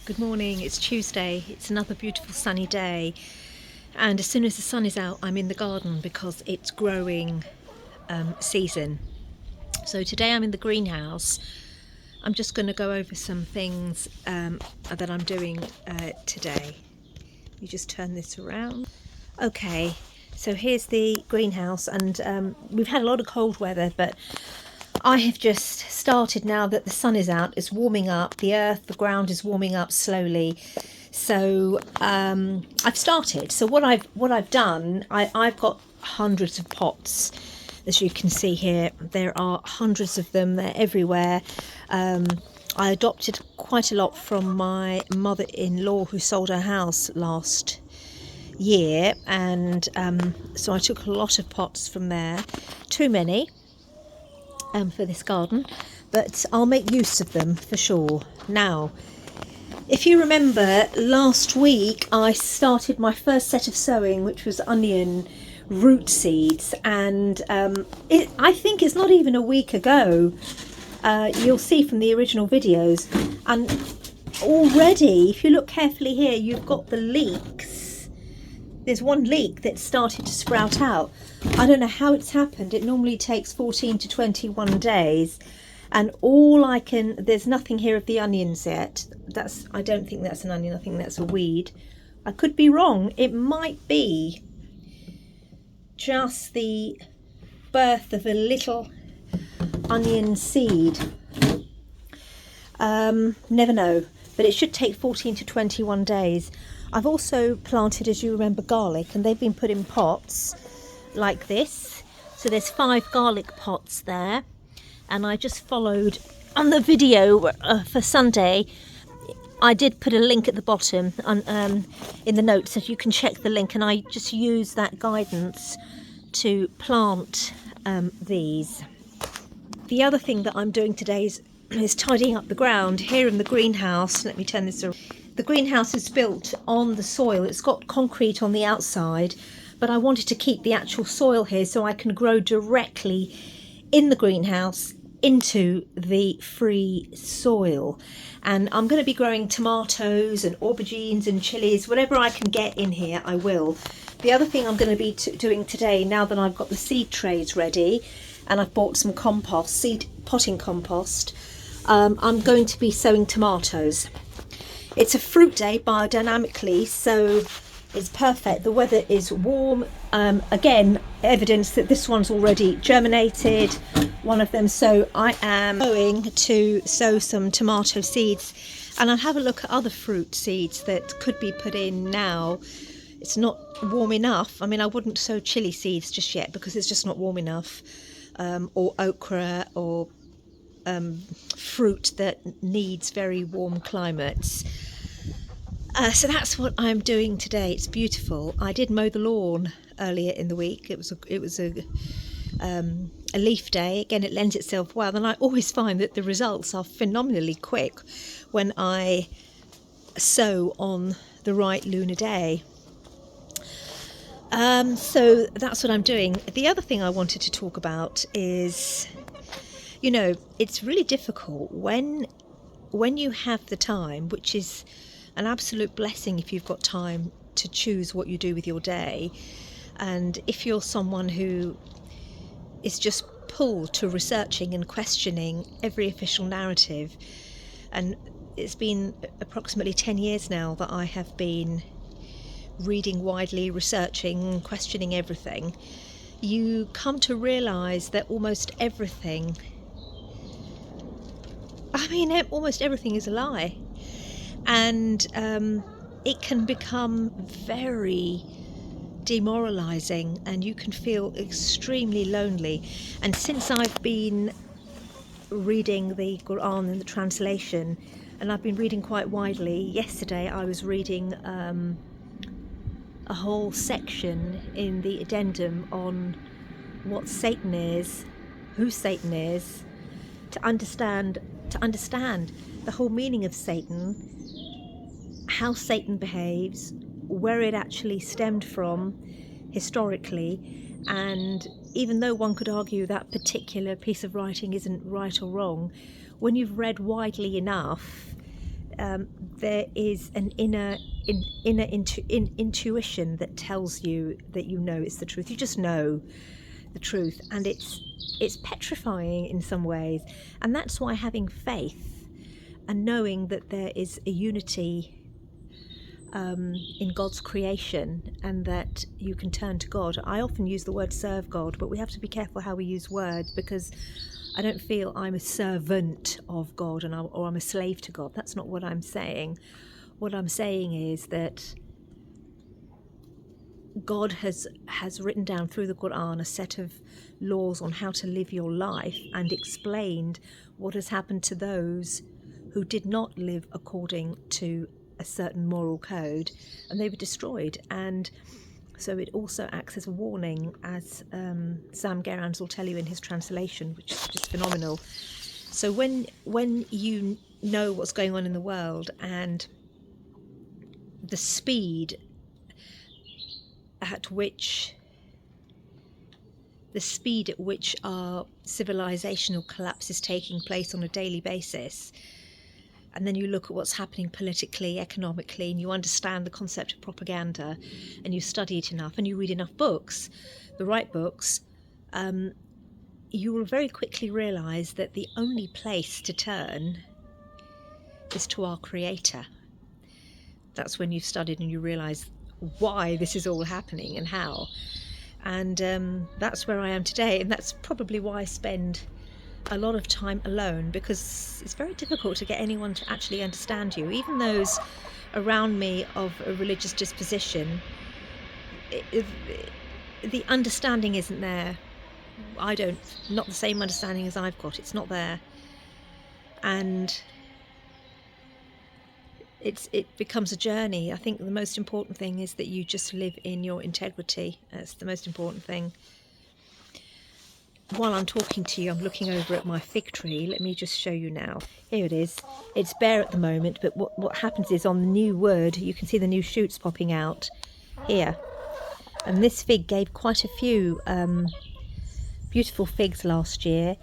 Good morning, it's Tuesday, it's another beautiful sunny day, and as soon as the sun is out I'm in the garden because it's growing season. So today I'm in the greenhouse. I'm just going to go over some things that I'm doing today. You just turn this around. Okay, so here's the greenhouse, and we've had a lot of cold weather, but I have just started now that the sun is out. It's warming up, the ground is warming up slowly. So I've started. So what I've done, I've got hundreds of pots, as you can see here. There are hundreds of them. They're everywhere. I adopted quite a lot from my mother-in-law who sold her house last year, and so I took a lot of pots from there. Too many for this garden, but I'll make use of them for sure. Now, if you remember, last week I started my first set of sowing, which was onion root seeds, and I think it's not even a week ago. You'll see from the original videos, and already, if you look carefully here, you've got the leeks. There's one leek that started to sprout out. I don't know how it's happened. It normally takes 14 to 21 days, and there's nothing here of the onions yet. I don't think that's an onion. I think that's a weed. I could be wrong. It might be just the birth of a little onion seed. Never know, but it should take 14 to 21 days. I've also planted, as you remember, garlic, and they've been put in pots like this. So there's 5 garlic pots there, and I just followed on the video for Sunday. I did put a link at the bottom in the notes, so you can check the link, and I just use that guidance to plant these. The other thing that I'm doing today is tidying up the ground here in the greenhouse. Let me turn this around. The greenhouse is built on the soil. It's got concrete on the outside, but I wanted to keep the actual soil here so I can grow directly in the greenhouse into the free soil. And I'm going to be growing tomatoes and aubergines and chilies, whatever I can get in here, I will. The other thing I'm going to be doing today, now that I've got the seed trays ready and I've bought some compost, seed potting compost, I'm going to be sowing tomatoes. It's a fruit day biodynamically, so it's perfect. The weather is warm. Again, evidence that this one's already germinated, one of them. So I am going to sow some tomato seeds, and I'll have a look at other fruit seeds that could be put in now. It's not warm enough. I mean, I wouldn't sow chili seeds just yet because it's just not warm enough, or okra, or fruit that needs very warm climates. So that's what I'm doing today. It's beautiful. I did mow the lawn earlier in the week. It was a leaf day. Again, it lends itself well, and I always find that the results are phenomenally quick when I sow on the right lunar day. So that's what I'm doing. The other thing I wanted to talk about is, you know, it's really difficult when you have the time, which is an absolute blessing if you've got time to choose what you do with your day. And if you're someone who is just pulled to researching and questioning every official narrative, and it's been approximately 10 years now that I have been reading widely, researching, questioning everything, you come to realise that almost everything is a lie. And it can become very demoralizing, and you can feel extremely lonely. And since I've been reading the Quran and the translation, and I've been reading quite widely, yesterday I was reading a whole section in the addendum on what Satan is, who Satan is, to understand the whole meaning of Satan, how Satan behaves, where it actually stemmed from historically. And even though one could argue that particular piece of writing isn't right or wrong, when you've read widely enough, there is an intuition that tells you that you know it's the truth. You just know the truth, and it's petrifying in some ways. And that's why having faith and knowing that there is a unity in God's creation, and that you can turn to God. I often use the word serve God, but we have to be careful how we use words, because I don't feel I'm a servant of God or I'm a slave to God. That's not what I'm saying. What I'm saying is that God has written down through the Quran a set of laws on how to live your life, and explained what has happened to those who did not live according to a certain moral code, and they were destroyed. And so it also acts as a warning, as Sam Gerrans will tell you in his translation, which is just phenomenal. So when you know what's going on in the world, and the speed at which our civilizational collapse is taking place on a daily basis, and then you look at what's happening politically, economically, and you understand the concept of propaganda, and you study it enough, and you read enough books, the right books, you will very quickly realize that the only place to turn is to our Creator. That's when you've studied and you realize why this is all happening and how. And that's where I am today, and that's probably why I spend a lot of time alone, because it's very difficult to get anyone to actually understand you. Even those around me of a religious disposition, the understanding isn't there. Not the same understanding as I've got. It's not there. And it becomes a journey. I think the most important thing is that you just live in your integrity. That's the most important thing. While I'm talking to you, I'm looking over at my fig tree. Let me just show you now. Here it is. It's bare at the moment, but what happens is, on the new wood, you can see the new shoots popping out here. And this fig gave quite a few beautiful figs last year,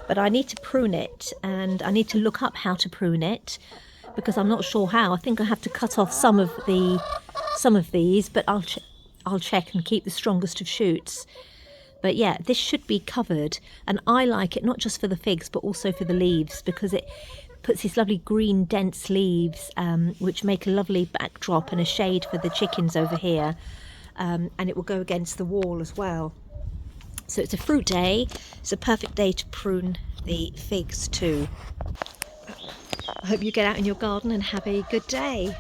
but I need to prune it, and I need to look up how to prune it, because I'm not sure how. I think I have to cut off some of these, but I'll check and keep the strongest of shoots. But yeah, this should be covered, and I like it not just for the figs but also for the leaves, because it puts these lovely green dense leaves, which make a lovely backdrop and a shade for the chickens over here, and it will go against the wall as well. So it's a fruit day. It's a perfect day to prune the figs too. I hope you get out in your garden and have a good day.